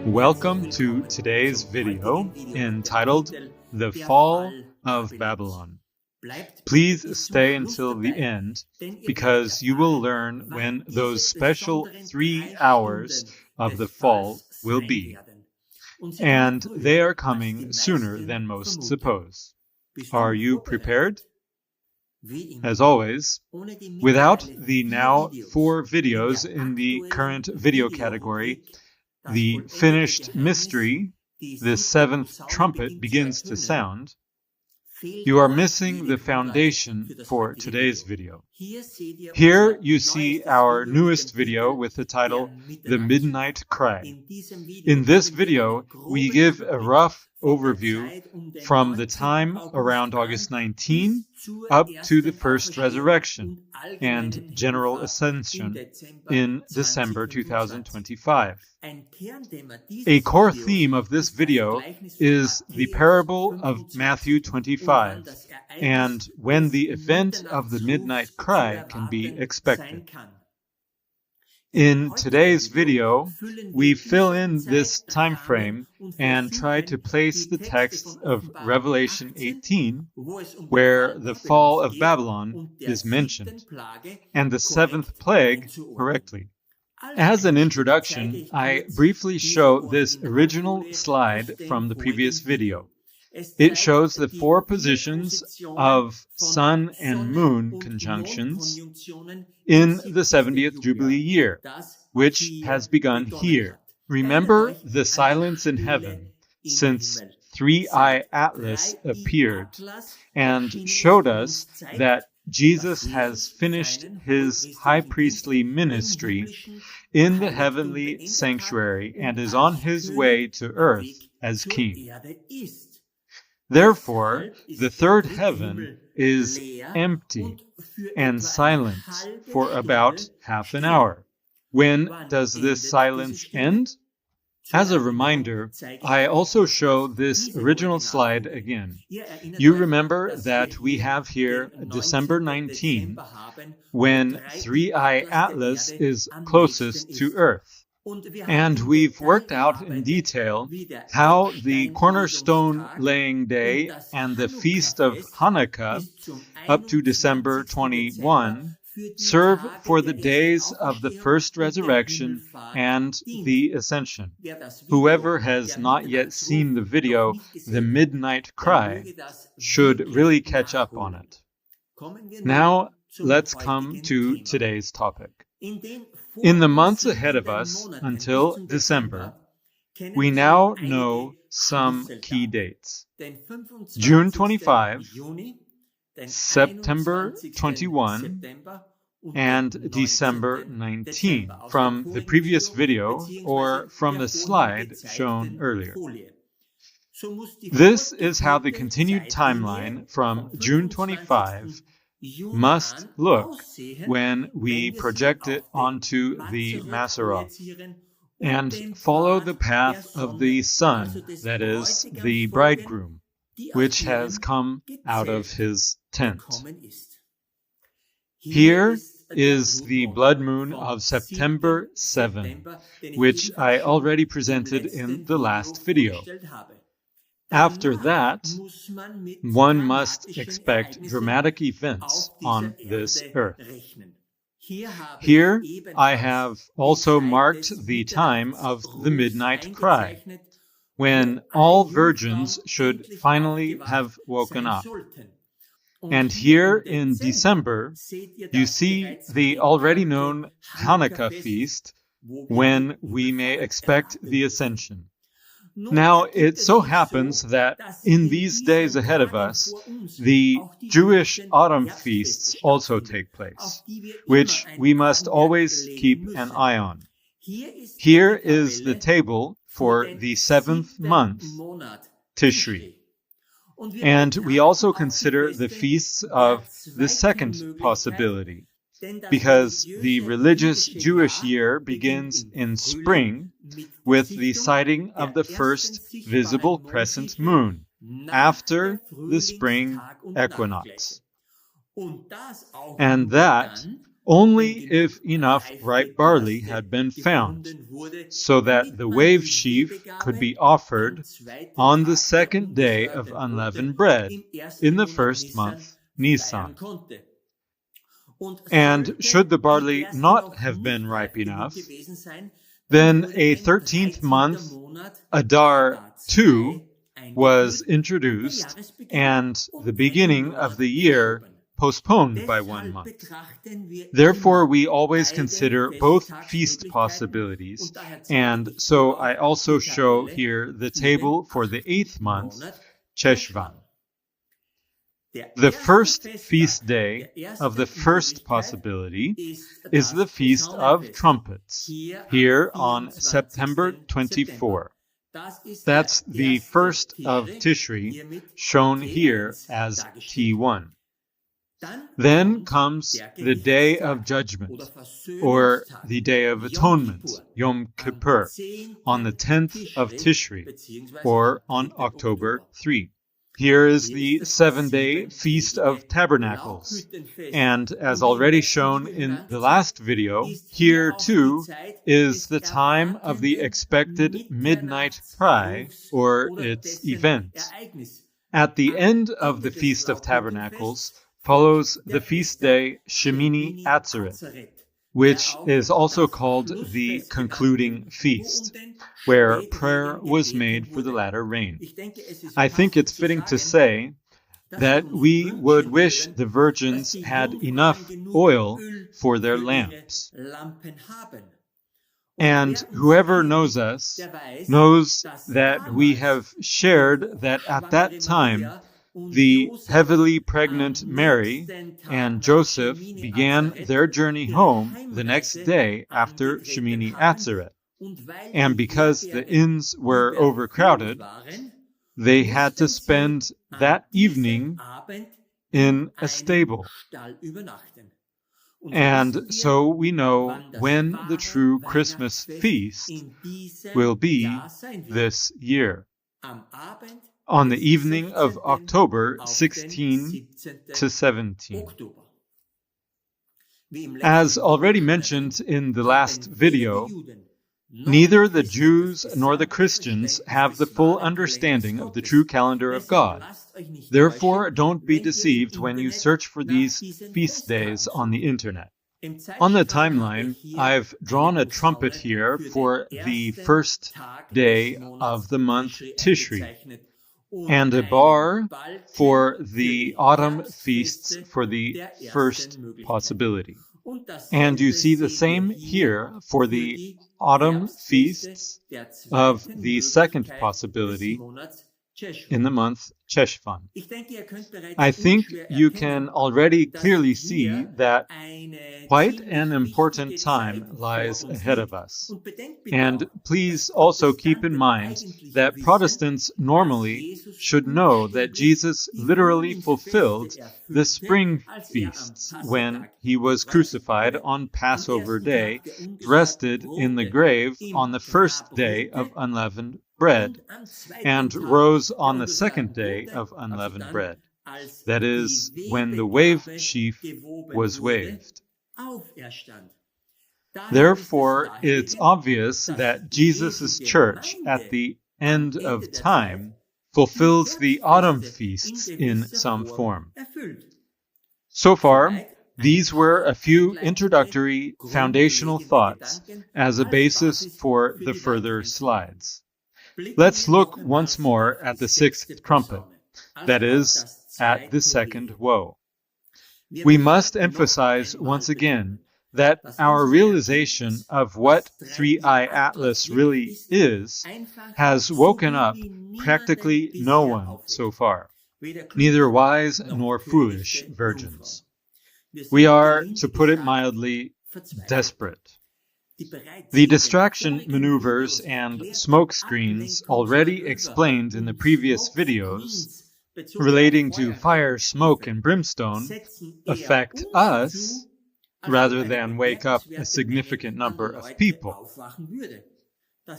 Welcome to today's video entitled The Fall of Babylon. Please stay until the end because you will learn when those special 3 hours of the fall will be. And they are coming sooner than most suppose. Are you prepared? As always, without the now 4 videos in the current video category, the finished mystery, the 7th trumpet begins to sound, you are missing the foundation for today's video. Here you see our newest video with the title, The Midnight Cry. In this video, we give a rough overview from the time around August 19 up to the first resurrection and general ascension in December 2025. A core theme of this video is the parable of Matthew 25 and when the event of the midnight cry can be expected. In today's video, we fill in this time frame and try to place the text of Revelation 18, where the fall of Babylon is mentioned, and the 7th plague correctly. As an introduction, I briefly show this original slide from the previous video. It shows the 4 positions of sun and moon conjunctions in the 70th Jubilee year, which has begun here. Remember the silence in heaven, since 3-eye Atlas appeared and showed us that Jesus has finished his high priestly ministry in the heavenly sanctuary and is on his way to earth as king. Therefore, the third heaven is empty and silent for about half an hour. When does this silence end? As a reminder, I also show this original slide again. You remember that we have here December 19, when 3-eye Atlas is closest to Earth. And we've worked out in detail how the cornerstone laying day and the feast of Hanukkah up to December 21 serve for the days of the first resurrection and the ascension. Whoever has not yet seen the video, The Midnight Cry, should really catch up on it. Now, let's come to today's topic. In the months ahead of us until December, we now know some key dates. June 25, September 21, and December 19 from the previous video or from the slide shown earlier. This is how the continued timeline from June 25 must look when we project it onto the Maseroth and follow the path of the sun, that is, the bridegroom, which has come out of his tent. Here is the blood moon of September 7, which I already presented in the last video. After that, one must expect dramatic events on this earth. Here I have also marked the time of the midnight cry, when all virgins should finally have woken up. And here in December, you see the already known Hanukkah feast, when we may expect the ascension. Now, it so happens that in these days ahead of us, the Jewish autumn feasts also take place, which we must always keep an eye on. Here is the table for the 7th month, Tishri. And we also consider the feasts of the second possibility, because the religious Jewish year begins in spring with the sighting of the first visible crescent moon after the spring equinox. And that only denn if genug enough ripe reife barley Gerste had been found, gefunden wurde, so that the damit man wave die sheaf could Hebegabe be am offered zweiten on the Tag der second day of ungesäuerten Brote unleavened bread im in ersten the Monat first Nissan month, feiern Nisan. konnte. Und And sollte should the die barley Gerste not noch have been nicht ripe reif genug enough, gewesen sein, dann then wurde a ein 13th 13. month, Monat Adar Adar 2, 2 was eingeführt und der introduced, Jahresbeginn and um the einen beginning of Monat the year verschoben. postponed by 1 Deshalb month. betrachten wir Therefore, immer we always beide consider both feast Festtagsmöglichkeiten possibilities, und daher zeige and ich so hier I auch also die show Tabelle here the für den table for the 8th 8. month, Monat Cheshvan. Cheshvan. Der The erste first Festtag feast day der of the ersten first Möglichkeit possibility ist is the das Feast of Posaunenfest Trumpets, hier am here on 24. September September. 24. Das ist That's der the erste first of Tishri, Tishri, hier mit shown here T1 as dargestellt. T1. Dann Then kommt comes der the Day of Gerichtstag oder Judgment, or Versöhnungstag, the Day of Yom Atonement, Kippur, Yom am Kippur, 10. on the 10th of Tishri, Tishri, beziehungsweise or am on 3. October Oktober. 3. Here is Hier the ist das 7-day Feast of siebentägige Tabernacles. Laubhüttenfest. And as Und in already der shown ihm in genannten the Zeit last video, ist hier here auch die too Zeit is des the time of the erwartenden expected midnight cry, Mitternachtsrufs or oder its dessen event. Ereignis. At the Am end of Ende the des Feast of Laubhüttenfests Tabernacles folgt follows der the feast Festtag day Shemini Shemini Atzeret, Atzeret, which der auch is also das called the Schlussfest genannt concluding wird, wo feast, den where prayer Spätregen was gebeten made for the wurde. latter rain. Ich denke, es ist I think it's passend zu fitting to sagen, say dass wir that uns we would wünschen wish würden, the dass virgins die had Jungfrauen enough genug oil Öl for their für ihre lamps. Lampen haben. Und And wer uns whoever kennt, knows us der weiß, knows dass that we damals have die shared that at that hochschwangere time Maria und the Josef heavily am pregnant Mary nächsten Tag and nach Joseph Shemini began Azaret their journey ihre home the next Heimreise day after angetreten Shemini haben. Atzeret. Und weil And die because the Herbergen inns were überfüllt overcrowded, waren, they had to mussten sie spend an that diesem evening Abend in a einem stable. Stall übernachten. Und so wissen And wir, so we know wann das when the wahre true Christmas Weihnachtsfest feast in diesem will be Jahr sein wird. this year, Am Abend on the des evening of 16. October auf den 16 17. to 17. Oktober. Wie im As letzten already Video mentioned in the haben last weder video, die Juden noch neither die the Christen Jews das nor the gesamte Christians Verständnis have the des full wahren understanding Kalenders of the Gottes. true calendar of Deshalb God. lasst euch nicht Therefore, täuschen, don't be wenn ihr im deceived when you Internet search for nach these diesen feast days Festtagen on the sucht. internet. Im On the Zeitstrahl habe timeline, ich hier I've drawn eine a trumpet Posaune here für for den the ersten first Tag des day Monats of the month Tishri Tishri, eingezeichnet und and a einen bar Balken for für the die autumn feasts Herbstfeste for the der first ersten Möglichkeit. possibility. Und And you dasselbe see the seht ihr same hier here for für the die autumn Herbstfeste feasts der of zweiten the second Möglichkeit des possibility Monats Cheshvan. in the month Cheshvan. Ich denke, ihr könnt bereits I think unschwer you erkennen, can already dass clearly hier see that eine quite ziemlich an important wichtige time Zeit lies vor uns ahead of liegt. us. Und bedenkt bitte And auch, please dass also keep in Protestanten mind eigentlich that wissen, Protestants dass normally Jesus should know that buchstäblich Jesus die literally fulfilled Frühlingsfeste the erfüllte, spring als feasts am when Passetag he was gekreuzigt crucified wurde, on am Passover ersten day, Tag der ungesäuerten rested in the Brote grave im on the first Grab day of ruhte unleavened bread, und am zweiten and Tag rose der on the second ungesäuerten day Brote, of also unleavened dann, bread. als That die is, when the wave Webegabe sheaf gewoben was wurde, waved. auferstand. Daher ist es Therefore, it's naheliegend, obvious dass that Jesu Jesus' church at Gemeinde the am end Ende of der Zeit time die fulfills the autumn Herbstfeste feasts in in gewisser some Form form. erfüllt. So far, Soweit ein these were paar a few einleitende, introductory foundational grundlegende thoughts Gedanken as a als basis Basis for für the die further weiteren Folgen. slides. Blicken Let's wir look noch once einmal more auf at die the sixth sechste trumpet, Posaune, also that auf is, das at the zweite second Wehen. woe. Wir We must möchten noch emphasize einmal once again betonen, that dass our unsere realization Erkenntnis, of what was Three-Eye Three-Eye Atlas Atlas really wirklich is einfach has so woken gut up wie niemanden practically no bisher one so aufweckt. far, Weder neither kluge wise noch nor foolish törichte Jungfrau. virgins. Wir We sind are, gelinde to put it gesagt, mildly, verzweifelt. desperate. Die bereits The in den distraction vorigen maneuvers Videos and erklärten smoke screens already Ablenkungsmanöver explained in the und previous Smoke videos Screens bezogen relating auf to Feuerwerk fire, und smoke, Stiefel and brimstone setzen eher affect uns us zu, als rather ob eine than wake up a bemerkenswerte significant Menge an number of Leute people. aufwachen würde.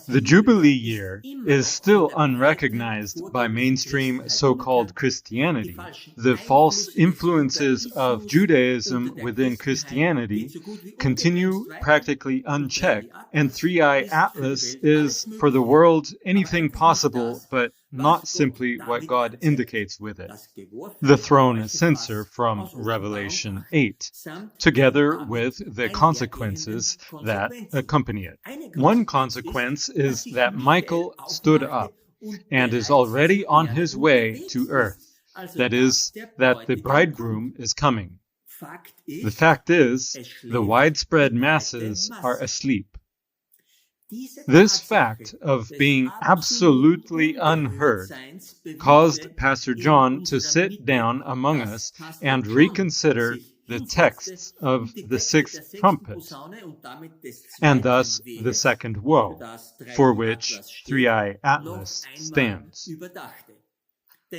The Jubilee year is still unrecognized by mainstream so-called Christianity. The false influences of Judaism within Christianity continue practically unchecked, and Three-Eye Atlas is, for the world, anything possible, but not simply what God indicates with it. The throne censer from Revelation 8, together with the consequences that accompany it. One consequence is that Michael stood up and is already on his way to earth. That is, that the bridegroom is coming. The fact is, the widespread masses are asleep. This fact of being absolutely unheard caused Pastor John to sit down among us and reconsider the texts of the sixth trumpet, and thus the second woe, for which Three-Eye Atlas stands.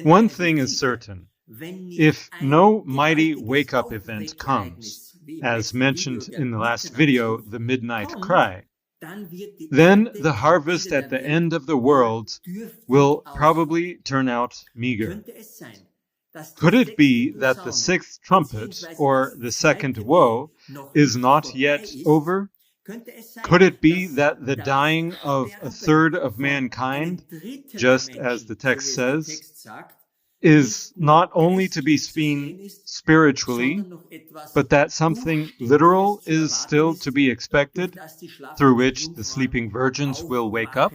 One thing is certain: if no mighty wake-up event comes, as mentioned in the last video, the midnight cry, then the harvest at the end of the world will probably turn out meager. Could it be that the sixth trumpet, or the second woe, is not yet over? Could it be that the dying of a third of mankind, just as the text says, is not only to be seen spiritually, but that something literal is still to be expected, through which the sleeping virgins will wake up?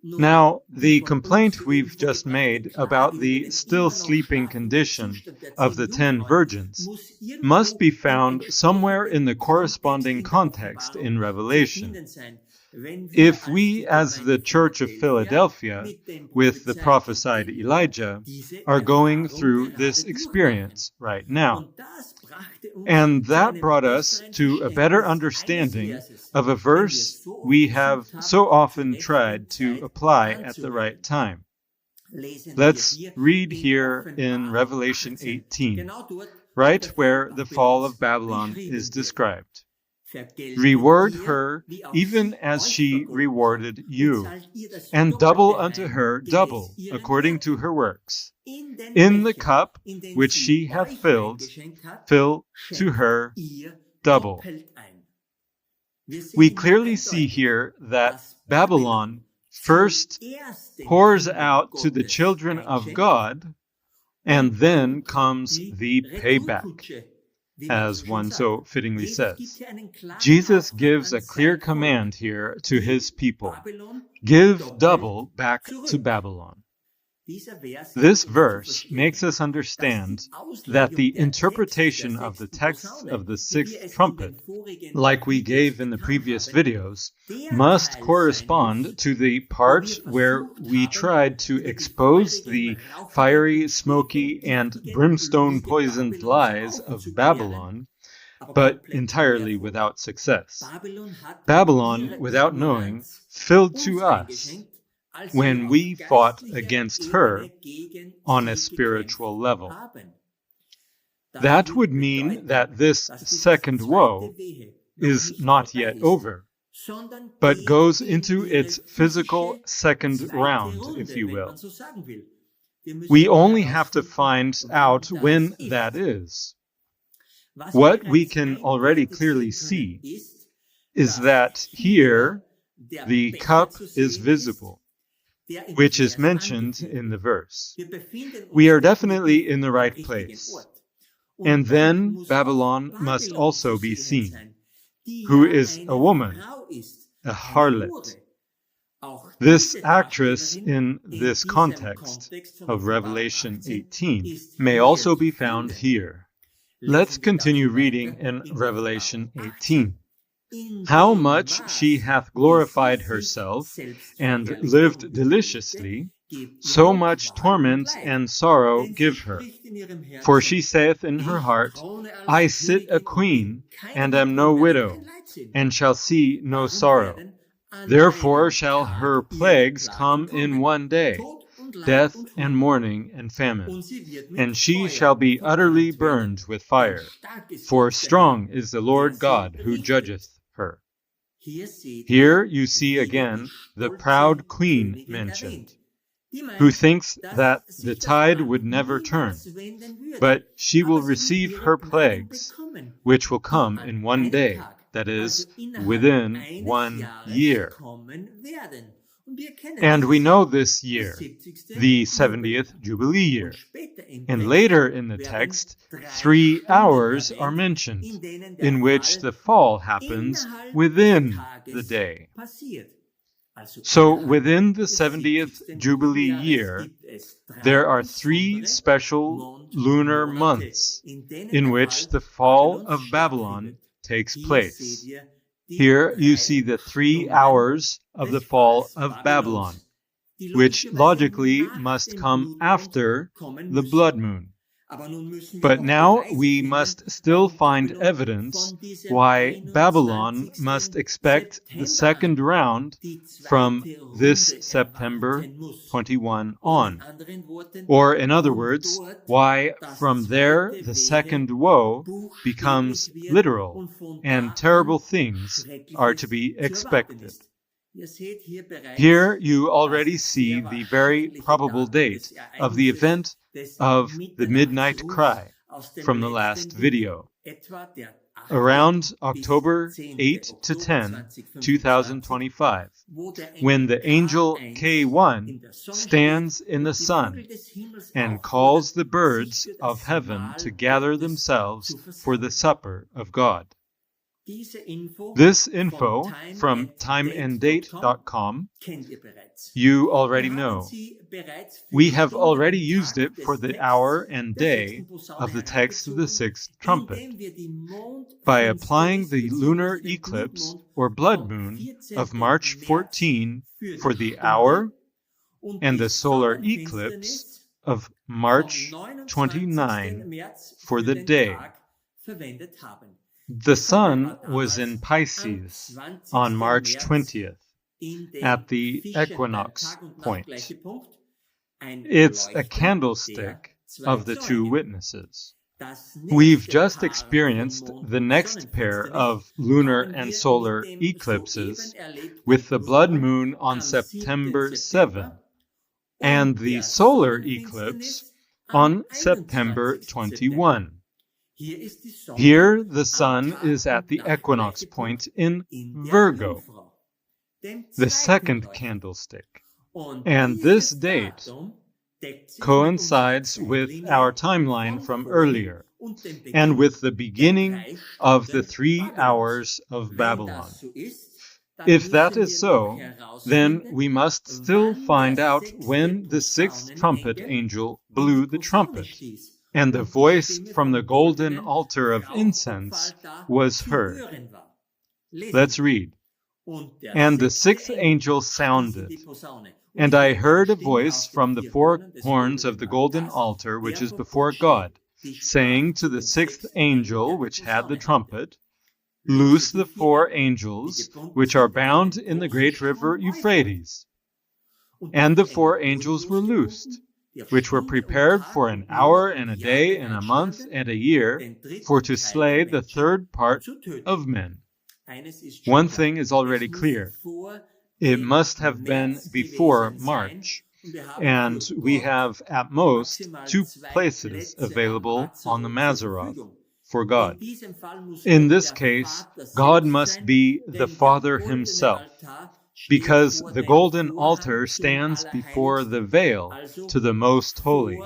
Now, the complaint we've just made about the still sleeping condition of the 10 virgins must be found somewhere in the corresponding context in Revelation. If we, as the Church of Philadelphia, with the prophesied Elijah, are going through this experience right now, and that brought us to a better understanding of a verse we have so often tried to apply at the right time. Let's read here in Revelation 18, right where the fall of Babylon is described. Reward her even as she rewarded you, and double unto her double according to her works. In the cup which she hath filled, fill to her double. We clearly see here that Babylon first pours out to the children of God, and then comes the payback, as one so fittingly says. Jesus gives a clear command here to his people: give double back to Babylon. This verse makes us understand that the interpretation of the text of the sixth trumpet, like we gave in the previous videos, must correspond to the part where we tried to expose the fiery, smoky, and brimstone-poisoned lies of Babylon, but entirely without success. Babylon, without knowing, filled to us when we fought against her on a spiritual level. That would mean that this second woe is not yet over, but goes into its physical second round, if you will. We only have to find out when that is. What we can already clearly see is that here the cup is visible, which is mentioned in the verse. We are definitely in the right place. And then Babylon must also be seen, who is a woman, a harlot. This actress in this context of Revelation 18 may also be found here. Let's continue reading in Revelation 18. How much she hath glorified herself and lived deliciously, so much torment and sorrow give her. For she saith in her heart, I sit a queen, and am no widow, and shall see no sorrow. Therefore shall her plagues come in one day, death and mourning and famine, and she shall be utterly burned with fire. For strong is the Lord God who judgeth her. Here you see again the proud queen mentioned, who thinks that the tide would never turn, but she will receive her plagues, which will come in one day, that is, within 1 year. And we know this year, the 70th Jubilee year. And later in the text, 3 hours are mentioned, in which the fall happens within the day. So within the 70th Jubilee year, there are 3 special lunar months in which the fall of Babylon takes place. Here you see the 3 hours of the fall of Babylon, which logically must come after the blood moon. But now we must still find evidence why Babylon must expect the second round from this September 21 on. Or in other words, why from there the second woe becomes literal and terrible things are to be expected. Here you already see the very probable date of the event of the midnight cry from the last video. Around October 8 to 10, 2025, when the angel K1 stands in the sun and calls the birds of heaven to gather themselves for the supper of God. This info from timeanddate.com you already know. We have already used it for the hour and day of the text of the sixth trumpet. By applying the lunar eclipse or blood moon of March 14 for the hour and the solar eclipse of March 29 for the day. The sun was in Pisces on March 20th at the equinox point. It's a candlestick of the 2 witnesses. We've just experienced the next pair of lunar and solar eclipses with the blood moon on September 7 and the solar eclipse on September 21. Here the sun is at the equinox point in Virgo, the second candlestick, and this date coincides with our timeline from earlier and with the beginning of the 3 hours of Babylon. If that is so, then we must still find out when the 6th trumpet angel blew the trumpet and the voice from the golden altar of incense was heard. Let's read. And the 6th angel sounded, and I heard a voice from the 4 horns of the golden altar which is before God, saying to the 6th angel which had the trumpet, Loose the 4 angels which are bound in the great river Euphrates. And the 4 angels were loosed, which were prepared for an hour and a day and a month and a year, for to slay the 3rd part of men. One thing is already clear. It must have been before March, and we have at most 2 places available on the Mazzaroth for God. In this case, God must be the Father himself, because the golden altar stands before the veil to the Most Holy,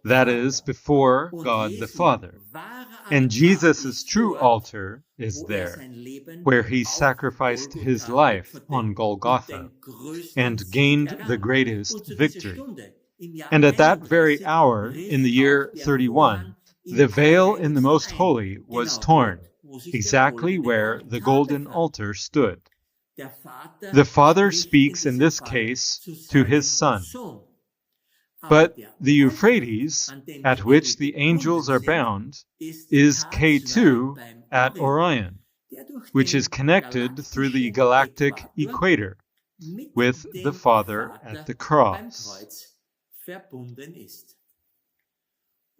that is, before God the Father. And Jesus' true altar is there, where he sacrificed his life on Golgotha and gained the greatest victory. And at that very hour, in the year 31, the veil in the Most Holy was torn, exactly where the golden altar stood. The Father speaks in this case to his Son. But the Euphrates, at which the angels are bound, is K2 at Orion, which is connected through the galactic equator with the Father at the cross.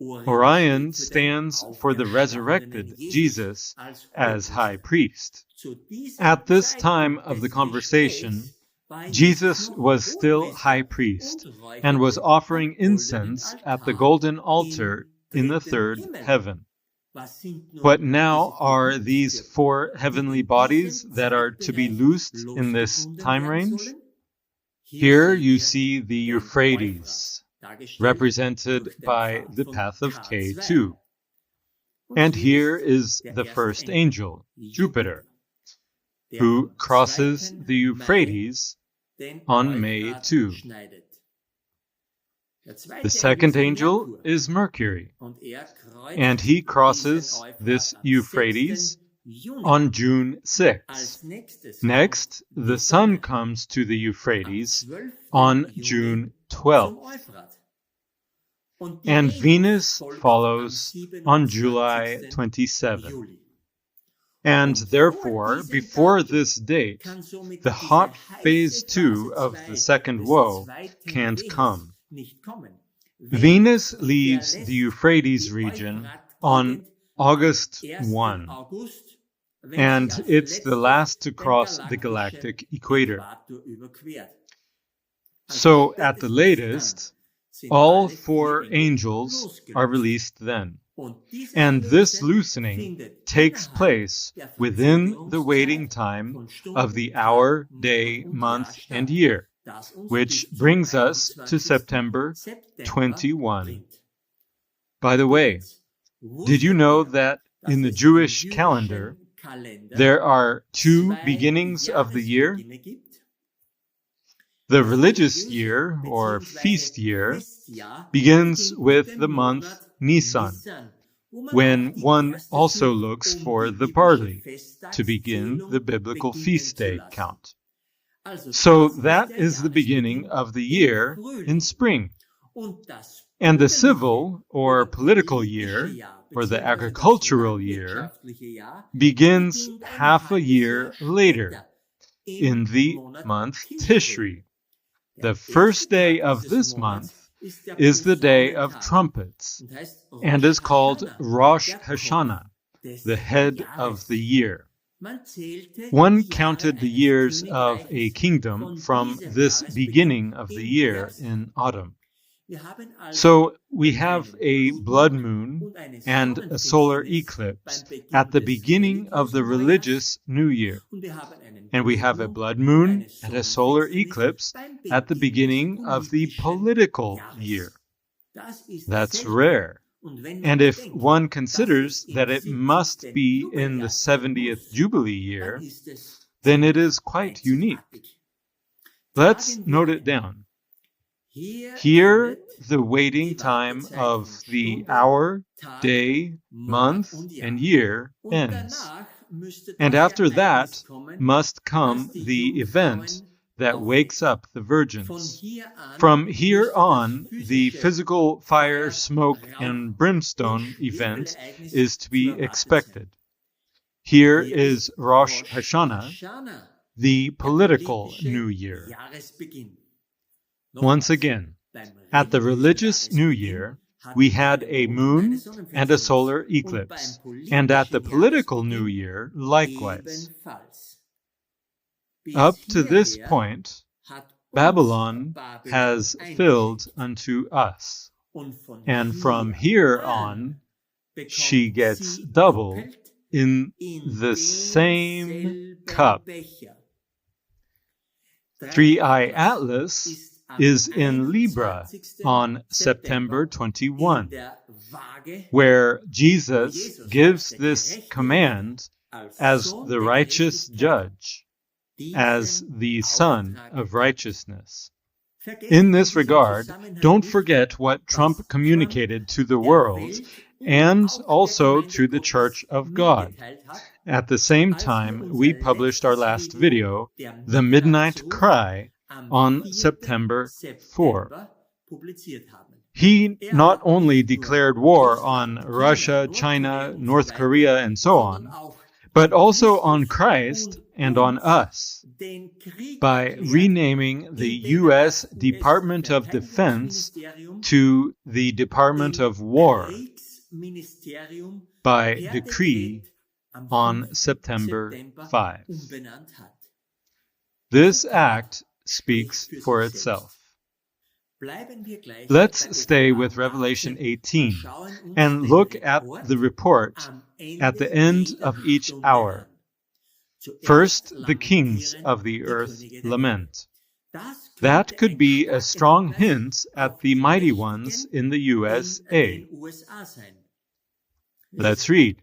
Orion stands for the resurrected Jesus as high priest. At this time of the conversation, Jesus was still high priest and was offering incense at the golden altar in the third heaven. What now are these 4 heavenly bodies that are to be loosed in this time range? Here you see the Euphrates, represented by the path of K2. And here is the first angel, Jupiter, who crosses the Euphrates on May 2. The second angel is Mercury, and he crosses this Euphrates on June 6. Next, the Sun comes to the Euphrates on June 12. And Venus follows on July 27. And therefore, before this date, the hot phase 2 of the second woe can't come. Venus leaves the Euphrates region on August 1, and it's the last to cross the galactic equator. So at the latest, all 4 angels are released then. And this loosening takes place within the waiting time of the hour, day, month, and year, which brings us to September 21. By the way, did you know that in the Jewish calendar, there are 2 beginnings of the year? The religious year, or feast year, begins with the month Nisan, when one also looks for the barley to begin the biblical feast day count. So that is the beginning of the year in spring. And the civil or political year, or the agricultural year, begins half a year later, in the month Tishri. The first day of this month is the Day of Trumpets, and is called Rosh Hashanah, the head of the year. One counted the years of a kingdom from this beginning of the year in autumn. So we have a blood moon and a solar eclipse at the beginning of the religious new year. And we have a blood moon and a solar eclipse at the beginning of the political year. That's rare. And if one considers that it must be in the 70th Jubilee year, then it is quite unique. Let's note it down. Here, the waiting time of the hour, day, month, and year ends. And after that must come the event that wakes up the virgins. From here on, the physical fire, smoke, and brimstone event is to be expected. Here is Rosh Hashanah, the political New Year. Once again, at the religious New Year, we had a moon and a solar eclipse, and at the political New Year, likewise. Up to this point, Babylon has filled unto us, and from here on, she gets double in the same cup. 3i Atlas is in Libra on September 21, where Jesus gives this command as the righteous judge, as the Son of Righteousness. In this regard, don't forget what Trump communicated to the world and also to the Church of God. At the same time, we published our last video, The Midnight Cry, on September 4. He not only declared war on Russia, China, North Korea, and so on, but also on Christ and on us den Krieg by erklärt, renaming the U.S. Department of Defense to the Department of War Kriegsministerium by per decree Dekret am on 5. September 5. umbenannt hat. This act speaks for itself. Bleiben wir gleich bei Let's stay Offenbarung with Revelation 18 18 schauen uns and den look at Report the report am at Ende the end jeder of each Stunde hour. an. Zuerst First, the kings lamentieren of the die earth Könige der lament. Welt. Das That könnte could ein be a starker strong Hinweis hint at auf the die mighty Mächtigen ones in the in USA. den USA sein. Let's read.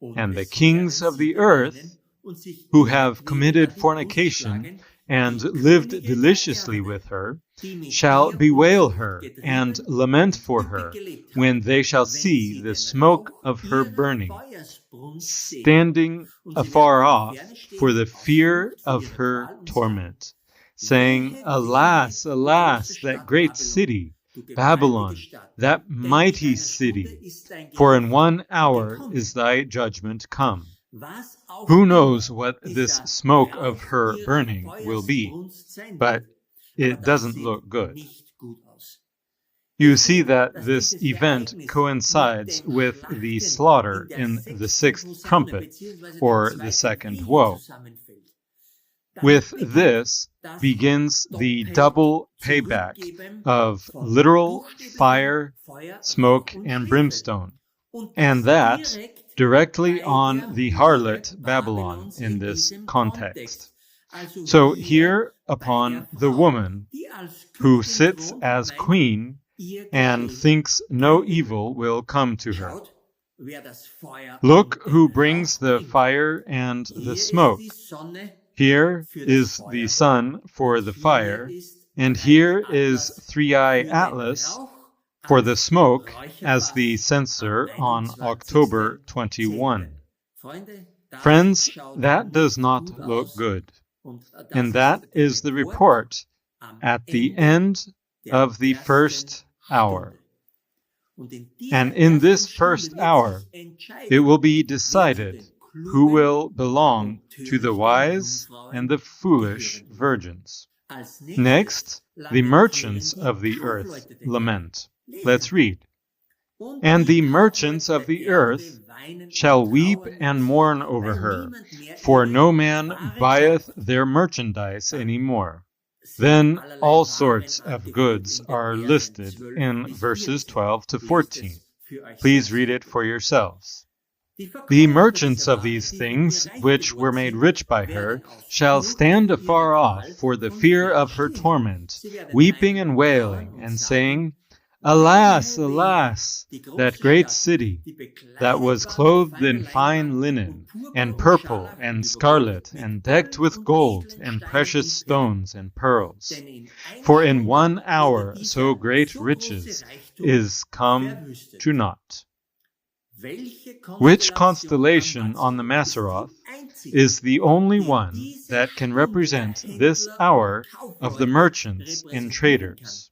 Und And the es kings werden of the sie earth, beweinen und sich who ihre have Glieder committed an die Brust fornication schlagen, and die lived Könige der deliciously Erde, with her, die mit shall ihr bewail Unzucht her getrieben and lament und for üppig her gelebt when haben, they shall wenn see sie the den smoke Rauch of her ihrer burning, Feuersbrunst sehen. standing Und sie afar werden in der off Ferne stehen for the aus fear Furcht vor of ihrer her Qual und sagen, torment, saying, Wehe, Alas, wehe, du alas, große that Stadt great Babylon, city, du gewaltige Babylon, Stadt. that Denn in mighty einer Stunde city, ist dein for in Gericht 1 hour gekommen. is thy judgment come. Was auch Who immer knows what this dieser smoke of Rauch her ihrer burning will be, Feuersbrunst sein but wird. Aber it das doesn't sieht look good. nicht gut aus. You Wir see sehen, that dass this dieses event Ereignis coincides mit dem with the Schlachten slaughter in der in the 6. sixth Posaune trumpet, beziehungsweise or dem the 2. second Krieg woe. zusammenfällt. With Damit beginnt this das begins the Doppel double payback Zurückgeben of von literal buchstäblichem fire, Feuer, Rauch smoke, und and Schwefel. brimstone, Und and das that direkt directly bei on der the Hure harlot Babylon Babylons in in this diesem context. Kontext. Also So hier here bei upon der the Frau, woman die als who Königin sits thront as und meint, queen ihr and geschieht thinks no kein Übel. evil will come to her. Schaut, wer das Feuer Look und who den brings Rauch the bringt. fire and the Hier ist smoke. die Sonne Here für das is the Feuer sun for und the hier fire, ist and Dreiecke here is Atlas Three-Eye für den Atlas Rauch for the als smoke as the Räucherfass am censer on 21. October 21. Freunde, das Friends, schaut that does nicht not gut look aus good. und das And that ist der is the Report report am at the Ende end der of the ersten first hour. Stunde. Und in dieser And in this ersten first Stunde wird hour, sich entscheiden, it will be wer zu decided den who klugen will belong und to the törichten wise Jungfrauen and the foolish gehören wird. virgins. Als Next, nächstes the lamentieren merchants die of the earth Kaufleute der Erde. lament. Lesen Let's wir. read. Und And die the merchants Kaufleute of der the Erde earth weinen shall und weep trauern and über mourn sie, over weil her, niemand mehr for ihre no man Ware buyeth kauft. their merchandise Dann anymore. sind Then allerlei all Waren sorts of angeführt goods in den are Versen listed 12 in bis verses 14. 12 to Lest 14. es für euch Please selbst read it durch. for yourselves. Die The Verkäufer merchants dieser of Ware, these die things, ihr reich which were geworden made sind, rich by her, werden aus shall Furcht stand für ihre afar off Qual for the von fear Ferne of her stehen. torment, Sie werden weeping weinen and und trauern wailing, und and sagen, saying, Wehe, Alas, wehe, alas, die that große great Stadt, city, die that bekleidet was war mit clothed feiner in fine Leinwand linen, und Purpur and und purple, Scharlach and und übergossen scarlet, mit and decked Gold with und gold, edlen and Steinen precious und Perlen. stones and pearls. Denn in einer For in Stunde 1 wurde hour so dieser great so große riches Reichtum is come verwüstet. to naught. Welche Which Konstellation constellation on the am Mazzaroth ist die einzige, is the only die one diese that can Stunde der represent this Händler hour und of the Kaufleute merchants and repräsentieren kann? traders?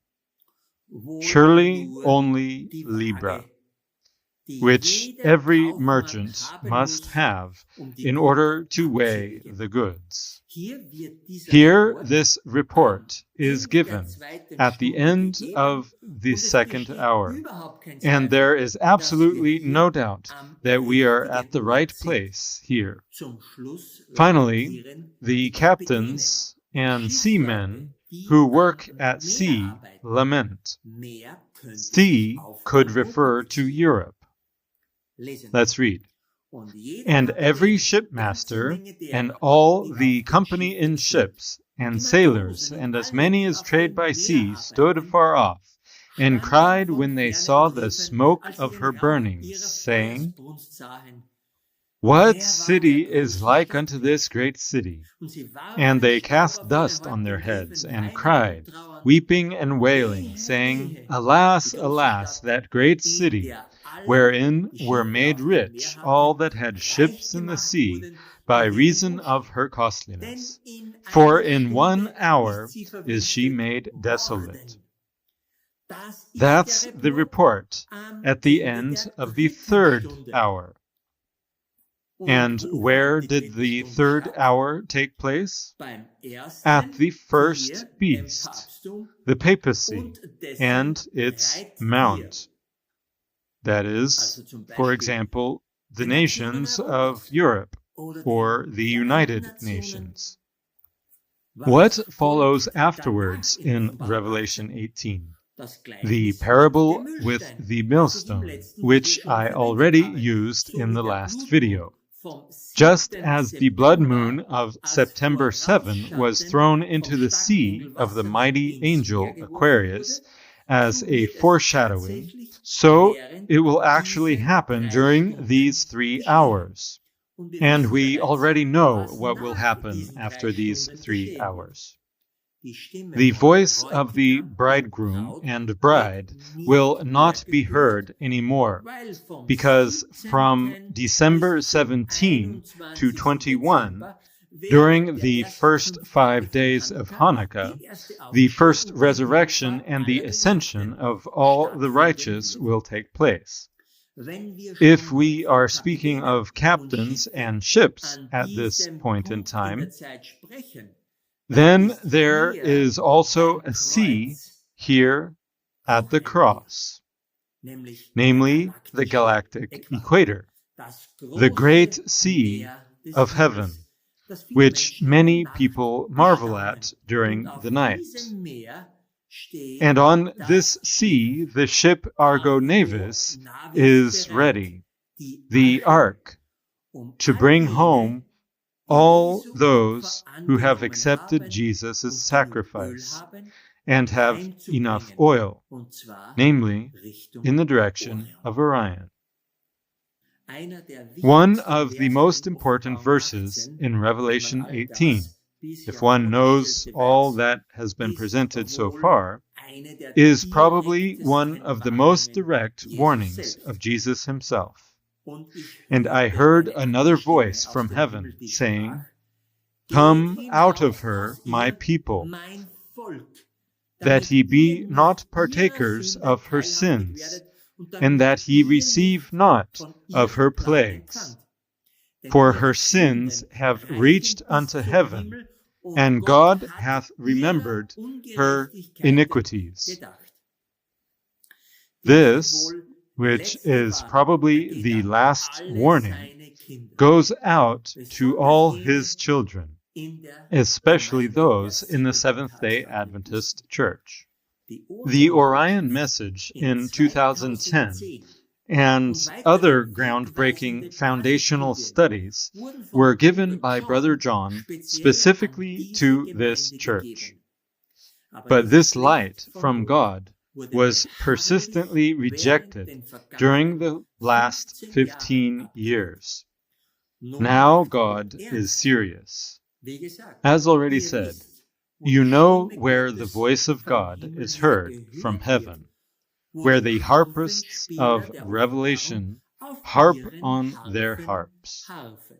Wohl Surely nur only die Libra, Waage, die which jeder every Kaufmann merchant haben must muss, have die in Güter order to weigh abzuwägen. the goods. Hier wird dieser Here, Report this am report is Ende der given zweiten at the Stunde end gegeben of the und es second besteht hour, überhaupt kein and Zweifel, there is dass wir absolutely hier no doubt am that we are at richtigen the Ort right sind. place here. Zum Schluss Finally, lamentieren the die Kapitäne, captains die and Schiffsleute, seamen die who am work at Meer sea arbeiten. lament. Meer könnte sich Sea auf could Europa refer to beziehen. Europe. Lesen wir. Let's read. Und jeder And Kapitän, every die ganze shipmaster, Menge derer, and all die the auf dem company Schiff in sind, ships, and die sailors, Matrosen und and as alle, many die as auf trade dem by Meer sea, stood arbeiten, afar off, and standen cried von when they Ferne saw und the riefen, smoke als sie of den her Rauch burning, ihrer saying, Feuersbrunst sahen, What wer war city der is große like Stadt unto wert? this great city? Und sie warfen And they Staub cast auf ihre dust on Häupter their und heads, riefen and weinend cried, und trauernd, weeping and wailing, Wehe, saying, wehe, die Alas, große alas, Stadt, that great in city, der alle, wherein die were Schiffe made auf dem Meer rich all hatten, that had reich ships in the gemacht sea wurden by durch ihren reason Wohlstand. of her Denn costliness. in For einer in 1 Stunde hour ist sie is she verwüstet made desolate. worden. Das ist That's der the Report report am at the Ende end der of the dritten third Stunde. hour. And where did the third hour take place? beim At the ersten first Tier, dem beast, Papsttum, the papacy, und dessen and its Reittier. mount. That is, Also zum for Beispiel example, the die Nationen nations of Europas Europe oder or den the Vereinten United Nationen. Nations. Was What folgt follows danach afterwards in Offenbarung Revelation 18? 18? Das The Gleichnis parable mit dem with Müllstein, the das ich im millstone, letzten which Video schon I verwendet already habe, used in sowie the der last Blutmond video. vom Just 7. as the blood September moon of als September 7 was Vorausschatten thrown vom into the starken sea Engel of the Wassermann mighty ins Meer angel geworfen Aquarius wurde, as so a wird es foreshadowing, tatsächlich so während it will actually diesen happen 3 during Stunden these 3 geschehen. hours. Und wir And wissen we bereits, already know was what will nach happen diesen 3 after these Stunden 3 geschehen wird. hours. Die Stimme The von voice of the Bräutigam und bridegroom Braut and bride wird will nicht not mehr be gehört, heard anymore, weil vom because 17. from December bis zum 17 to 21. 21, Dezember during während der the ersten first 5 5 Tage days von of Hanukkah Hanukkah, die erste the first Auferstehung und die resurrection Himmelfahrt and the aller ascension Geliebten of all the stattfinden righteous wird. will take place. Wenn wir If schon we von are speaking Kapitänen of und captains Schiffen and ships an at this diesem point in Punkt in der time, Zeit sprechen, dann then ist there hier is also ein a sea Kreuz here at auch the ein Bild, cross, nämlich der namely the galaktische galactic Äquator, equator, das the große great sea Meer des of Himmels, heaven, das viele which Menschen many in der Nacht people marvel bestaunen. at Und during auf the night. diesem Meer steht And on das this Schiff sea, the ship Argo Argo Navis Navis is bereit, ready, die the Arche, ark, to all bring jene, home die all Jesu those Opfer who have angenommen accepted haben Jesus' und genug Öl sacrifice haben, and have enough heimzubringen, oil, und zwar namely Richtung in the direction Orion. of Orion. Einer der One wichtigsten of the Verse most in important Offenbarung verses 18, in wenn man Revelation all 18, das bisher if one knows vorgestellte all weiß, that has been ist presented so wohl far, eine der is probably one direktesten of the most Warnungen direct Jesus warnings selbst. of Jesus himself. Und ich And I hörte heard eine another andere Stimme voice aus from dem heaven Himmel, die saying, sprach: Come Geht out hinaus of her, aus my ihr, people, mein Volk, that damit ye ihr be nicht not ihrer partakers Sünden of her teilhaftig sins, werdet und and damit that ye ihr receive nicht not von of ihren her Plagen plagues. empfangt. Denn For ihre her sins Sünden have reichen reached bis unto zum heaven, Himmel, und and Gott God hat hath ihrer remembered her Ungerechtigkeiten iniquities. gedacht. This, Diese wohl which letzte is Warnung probably ergeht the an last alle warning, seine Kinder, goes out to besonders all jene his children, in der especially Gemeinde der those in the Seventh-day Seventh-day Adventist Church. Die The Orion Orion message in 2010 2010 and und other weitere groundbreaking wegweisende foundational Basisstudien studies wurden were von given Bruder by John Brother John speziell an specifically diese to this Gemeinde church. gegeben. Aber But dieses this Licht light von from Gott God wurde was beharrlich persistently während rejected den during vergangenen the last 15 Jahren 15 abgelehnt. years. Nun Now macht Gott God is ernst. serious. Wie gesagt, As already ihr said, wisst, wo you die know Stimme where the Gottes voice of vom God Himmel is her heard from gehört wird, heaven, wo where die the harpists Harfenspieler of der Offenbarung Revelation auf harp ihren on their Harfen harps. harfen.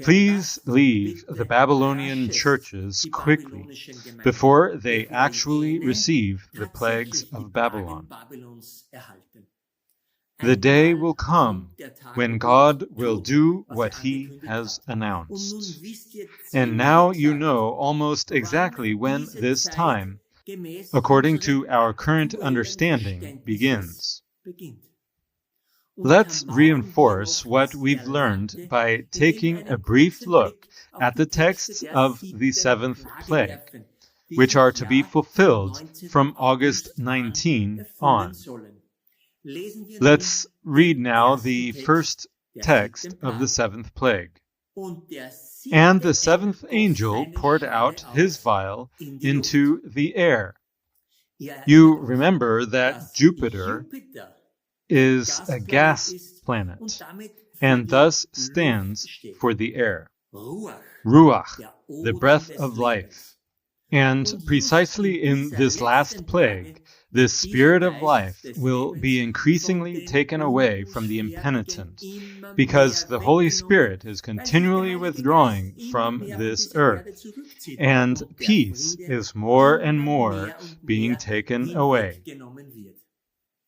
Please Verlasst leave bitte the Babylonian raschest churches die quickly babylonischen Gemeinden, before they bevor actually jene receive the plagues tatsächlich die of Plagen Babylon. Babylons erhalten. The day Einmal will come kommt der Tag, when wo God Gott will tut, do was what he angekündigt has hat. Und nun announced. wisst ihr And now ziemlich you exakt, know almost exactly wann when diese this Zeit time, gemäß according unserem to our current aktuellen understanding, Verständnisses begins. beginnt. Und Let's untermauern wir reinforce noch what das we've learned Erlernte, by indem wir taking a einen brief kurzen look Blick auf at the die Texte texts der of the 7. seventh Plage plague, werfen, die which sich are to be ja vom fulfilled 19. from August August an 19 erfüllen on. sollen. Lesen wir nun Let's read den now ersten the Text first der text 7. of the Plage. seventh plague. Und der And the 7. seventh goss angel seine poured Schale out his aus vial in die into Luft. the air. Ihr You erinnert euch, remember that dass Jupiter Jupiter is a Gasplanet gas ist und planet damit für and die thus Luft stands steht. for the air. Ruach, Ruach, der the Odem breath des of Lebens. life. And Und just precisely in in dieser this last letzten plague, Plage the wird dieser spirit of Geist life des will Lebens be von increasingly den taken away from the Unbußfertigen impenitent, immer because mehr the Holy weggenommen, Spirit is weil sich der continually Heilige Geist withdrawing immer from mehr von this dieser earth, Erde zurückzieht and und der peace Friede is more and immer more mehr und being mehr taken away. hinweggenommen wird.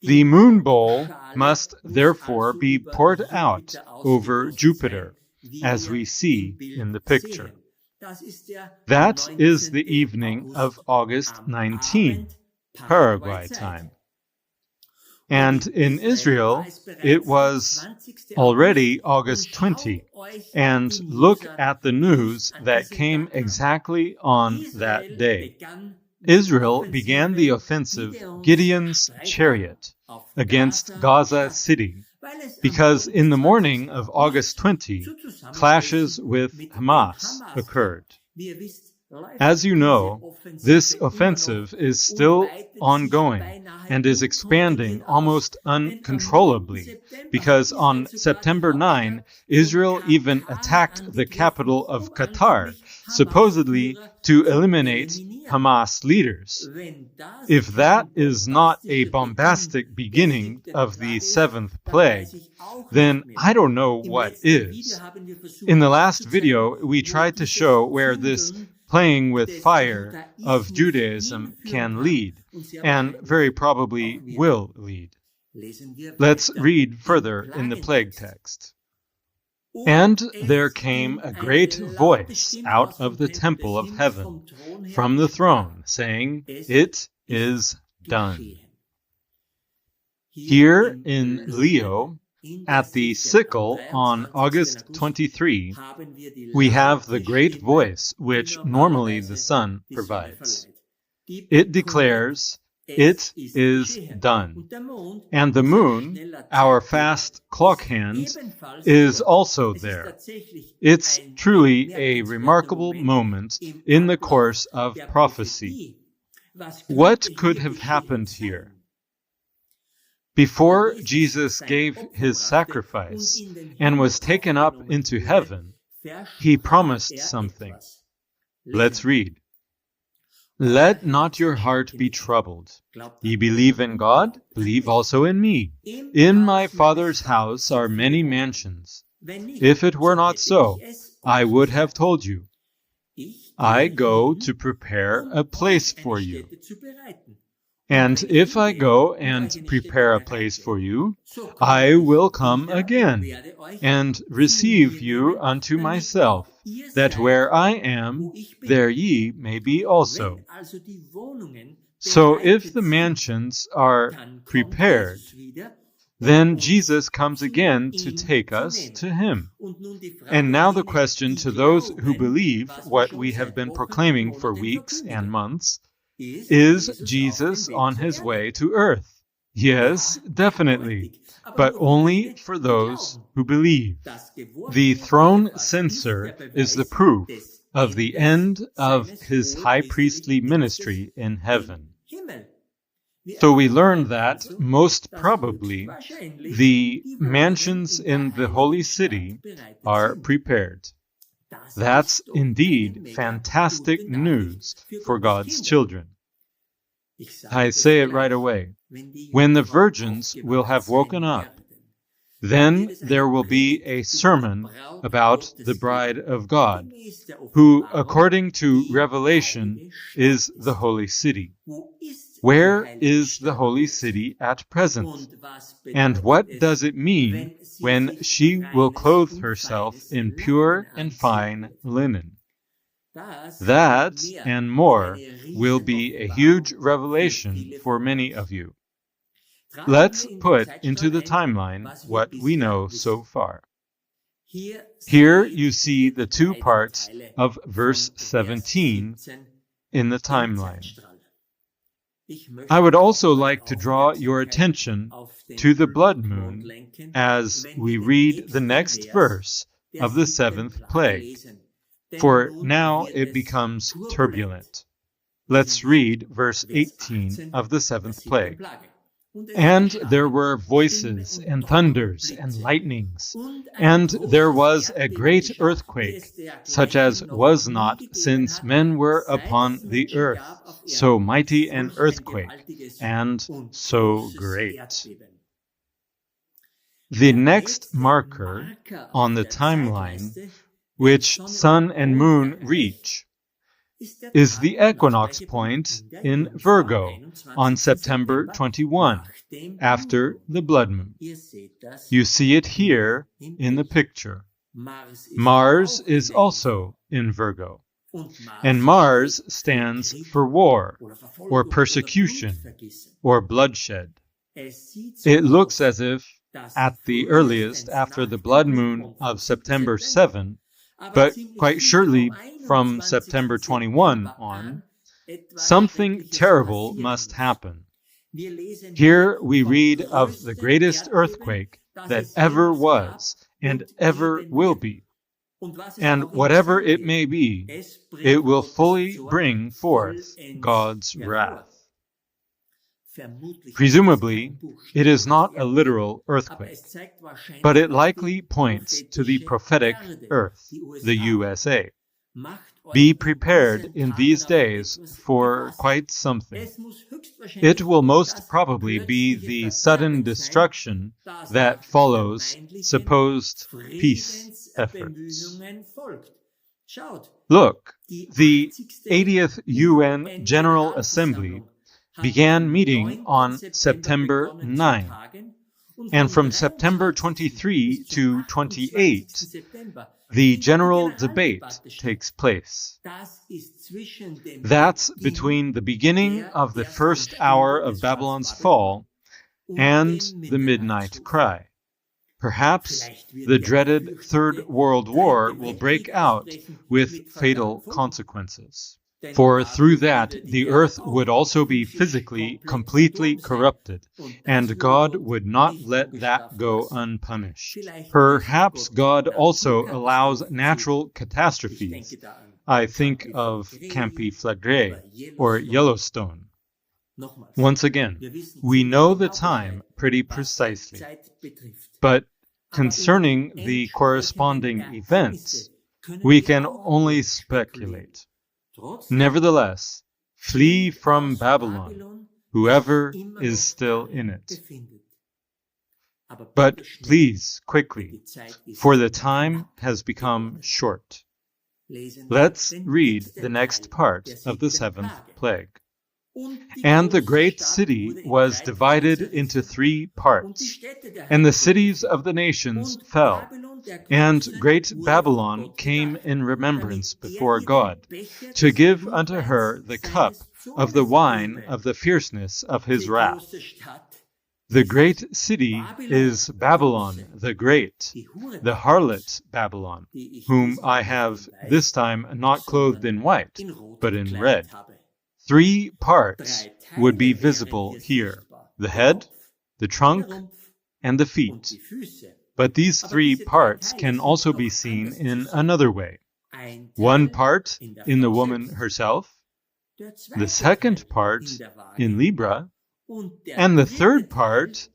The moon bowl must therefore be poured out over Jupiter, as we see in the picture. That is the evening of August 19, Paraguay time. And in Israel, it was already August 20. And look at the news that came exactly on that day. Israel began the offensive Gideon's Chariot against Gaza City because in the morning of August 20, clashes with Hamas occurred. As you know, this offensive is still ongoing and is expanding almost uncontrollably because on September 9, Israel even attacked the capital of Qatar, supposedly to eliminate Hamas leaders. If that is not a bombastic beginning of the seventh plague, then I don't know what is. In the last video, we tried to show where this playing with fire of Judaism can lead, and very probably will lead. Let's read further in the plague text. And there came a great voice out of the temple of heaven, from the throne, saying, "It is done." Here in Leo, at the sickle on August 23, we have the great voice which normally the sun provides. It declares, "It is done." And the moon, our fast clock hand, is also there. It's truly a remarkable moment in the course of prophecy. What could have happened here? Before Jesus gave his sacrifice and was taken up into heaven, he promised something. Let's read. "Let not your heart be troubled. Ye believe in God, believe also in me. In my Father's house are many mansions. If it were not so, I would have told you. I go to prepare a place for you. And if I go and prepare a place for you, I will come again and receive you unto myself, that where I am, there ye may be also." So if the mansions are prepared, then Jesus comes again to take us to him. And now the question to those who believe what we have been proclaiming for weeks and months: is Jesus on his way to earth? Yes, definitely, but only for those who believe. The throne censer is the proof of the end of his high priestly ministry in heaven. So we learn that, most probably, the mansions in the holy city are prepared. That's indeed fantastic news for God's children. I say it right away. When the virgins will have woken up, then there will be a sermon about the bride of God, who, according to Revelation, is the holy city. Where is the holy city at present? And what does it mean when she will clothe herself in pure and fine linen? That and more will be a huge revelation for many of you. Let's put into the timeline what we know so far. Here you see the two parts of verse 17 in the timeline. I would also like to draw your attention to the blood moon as we read the next verse of the seventh plague, for now it becomes turbulent. Let's read verse 18 of the seventh plague. "And there were voices and thunders and lightnings, and there was a great earthquake, such as was not since men were upon the earth, so mighty an earthquake, and so great." The next marker on the timeline, which sun and moon reach, is the equinox point in Virgo on September 21, after the blood moon. You see it here in the picture. Mars is also in Virgo, and Mars stands for war, or persecution, or bloodshed. It looks as if, at the earliest after the blood moon of September 7, but quite surely from September 21 on, something terrible must happen. Here we read of the greatest earthquake that ever was and ever will be. And whatever it may be, it will fully bring forth God's wrath. Presumably, it is not a literal earthquake, but it likely points to the prophetic earth, the USA. Be prepared in these days for quite something. It will most probably be the sudden destruction that follows supposed peace efforts. Look, the 80th UN General Assembly began meeting on September 9, and from September 23 to 28, the general debate takes place. That's between the beginning of the first hour of Babylon's fall and the midnight cry. Perhaps the dreaded Third World War will break out with fatal consequences. For through that, the earth would also be physically completely corrupted, and God would not let that go unpunished. Perhaps God also allows natural catastrophes. I think of Campi Flagre or Yellowstone. Once again, we know the time pretty precisely, but concerning the corresponding events, we can only speculate. Nevertheless, flee from Babylon, whoever is still in it. But please, quickly, for the time has become short. Let's read the next part of the seventh plague. And the great city was divided into 3 parts, and the cities of the nations fell. And great Babylon came in remembrance before God, to give unto her the cup of the wine of the fierceness of his wrath. The great city is Babylon the Great, the harlot Babylon, whom I have this time not clothed in white, but in red. 3 parts would be visible here: the head, the trunk, and the feet. But these 3 parts can also be seen in another way. 1 part in the woman herself, the 2nd part in Libra, and the 3rd part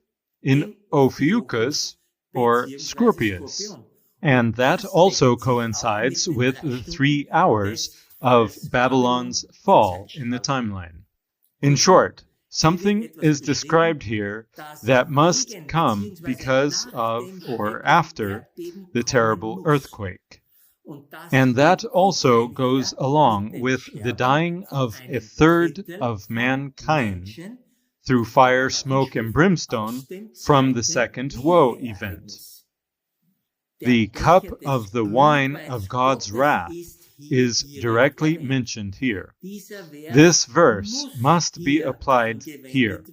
in Ophiuchus or Scorpius. And that also coincides with the 3 hours of Babylon's fall in the timeline. In short, something is described here that must come because of or after the terrible earthquake. And that also goes along with the dying of 1/3 of mankind through fire, smoke, and brimstone from the second woe event. The cup of the wine of God's wrath is directly mentioned here. This verse must be applied here.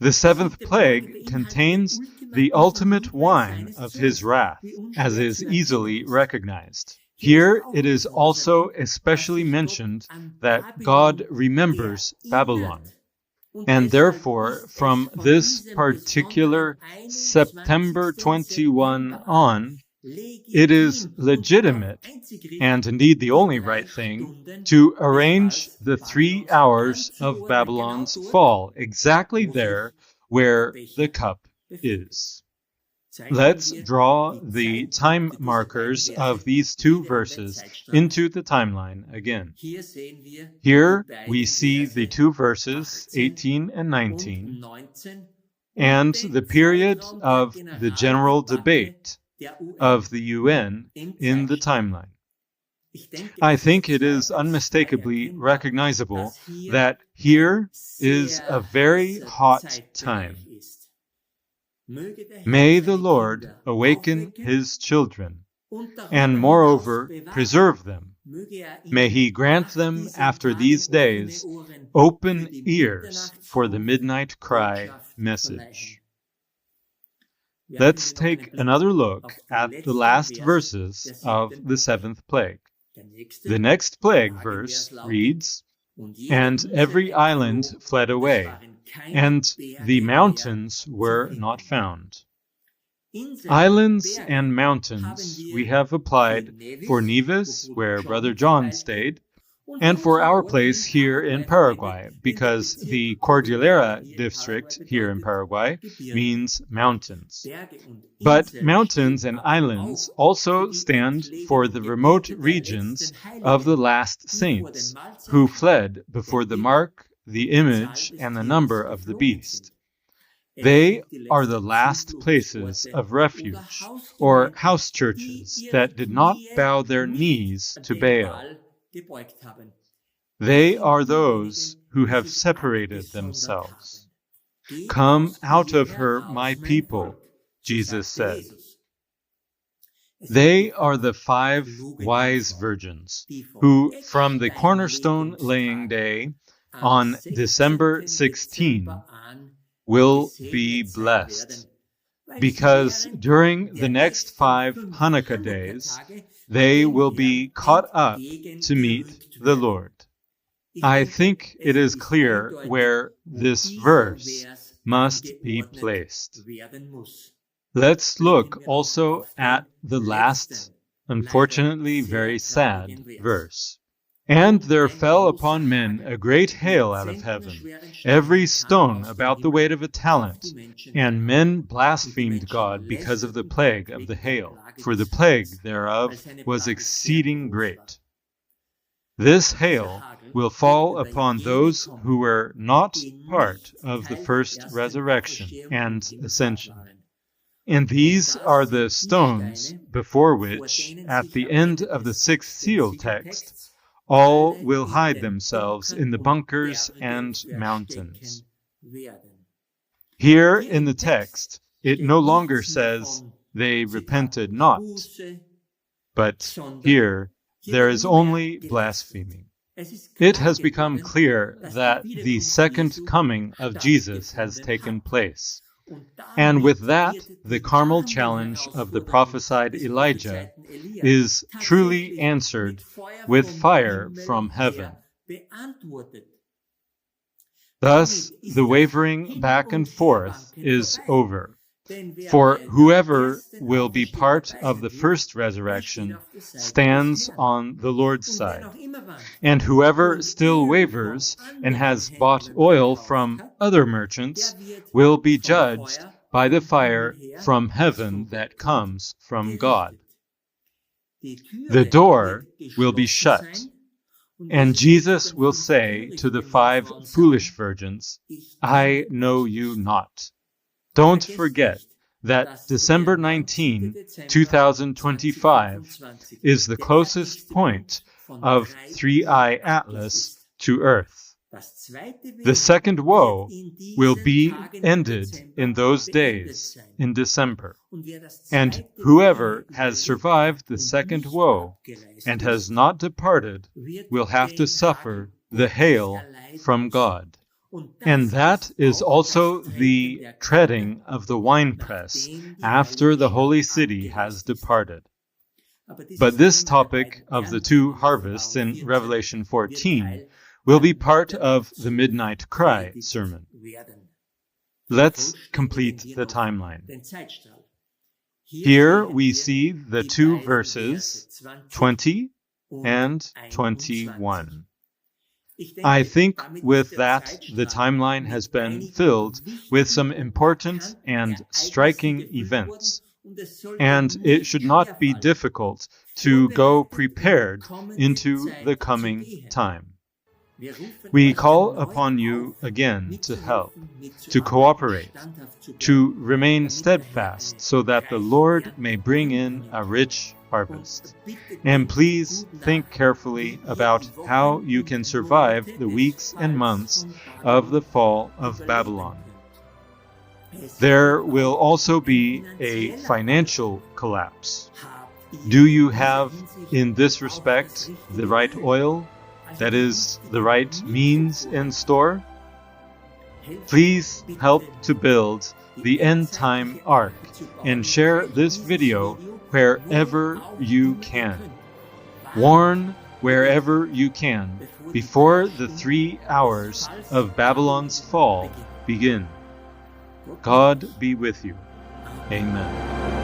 The 7th plague contains the ultimate wine of his wrath, as is easily recognized. Here it is also especially mentioned that God remembers Babylon. And therefore, from this particular September 21 on, it is legitimate, and indeed the only right thing, to arrange the 3 hours of Babylon's fall exactly there where the cup is. Let's draw the time markers of these 2 verses into the timeline again. Here we see the 2 verses, 18 and 19, and the period of the general debate of the UN in the timeline. I think it is unmistakably recognizable that here is a very hot time. May the Lord awaken his children, and moreover preserve them. May he grant them after these days open ears for the midnight cry message. Let's take another look at the last verses of the seventh plague. The next plague verse reads, "And every island fled away, and the mountains were not found." Islands and mountains we have applied for Nevis, where Brother John stayed, and for our place here in Paraguay, because the Cordillera district here in Paraguay means mountains. But mountains and islands also stand for the remote regions of the last saints, who fled before the mark, the image, and the number of the beast. They are the last places of refuge, or house churches, that did not bow their knees to Baal. They are those who have separated themselves. "Come out of her, my people," Jesus said. They are the 5 wise virgins who, from the cornerstone laying day on December 16, will be blessed, because during the next 5 Hanukkah days, they will be caught up to meet the Lord. I think it is clear where this verse must be placed. Let's look also at the last, unfortunately very sad verse. "And there fell upon men a great hail out of heaven, every stone about the weight of a talent. And men blasphemed God because of the plague of the hail, for the plague thereof was exceeding great." This hail will fall upon those who were not part of the first resurrection and ascension. And these are the stones before which, at the end of the 6th seal text, all will hide themselves in the bunkers and mountains. Here in the text, it no longer says, "They repented not," but here there is only blaspheming. It has become clear that the second coming of Jesus has taken place. And with that, the Carmel challenge of the prophesied Elijah is truly answered with fire from heaven. Thus, the wavering back and forth is over. For whoever will be part of the first resurrection stands on the Lord's side. And whoever still wavers and has bought oil from other merchants will be judged by the fire from heaven that comes from God. The door will be shut, and Jesus will say to the 5 foolish virgins, "I know you not." Don't forget that December 19, 2025 is the closest point of 3i Atlas to Earth. The second woe will be ended in those days, in December. And whoever has survived the second woe and has not departed will have to suffer the hail from God. And that is also the treading of the winepress after the holy city has departed. But this topic of the 2 harvests in Revelation 14 will be part of the Midnight Cry sermon. Let's complete the timeline. Here we see the 2 verses, 20 and 21. I think with that, the timeline has been filled with some important and striking events, and it should not be difficult to go prepared into the coming time. We call upon you again to help, to cooperate, to remain steadfast, so that the Lord may bring in a rich harvest. And please think carefully about how you can survive the weeks and months of the fall of Babylon. There will also be a financial collapse. Do you have, in this respect, the right oil? That is, the right means in store? Please help to build the end-time ark and share this video wherever you can. Warn wherever you can before the 3 hours of Babylon's fall begin. God be with you. Amen.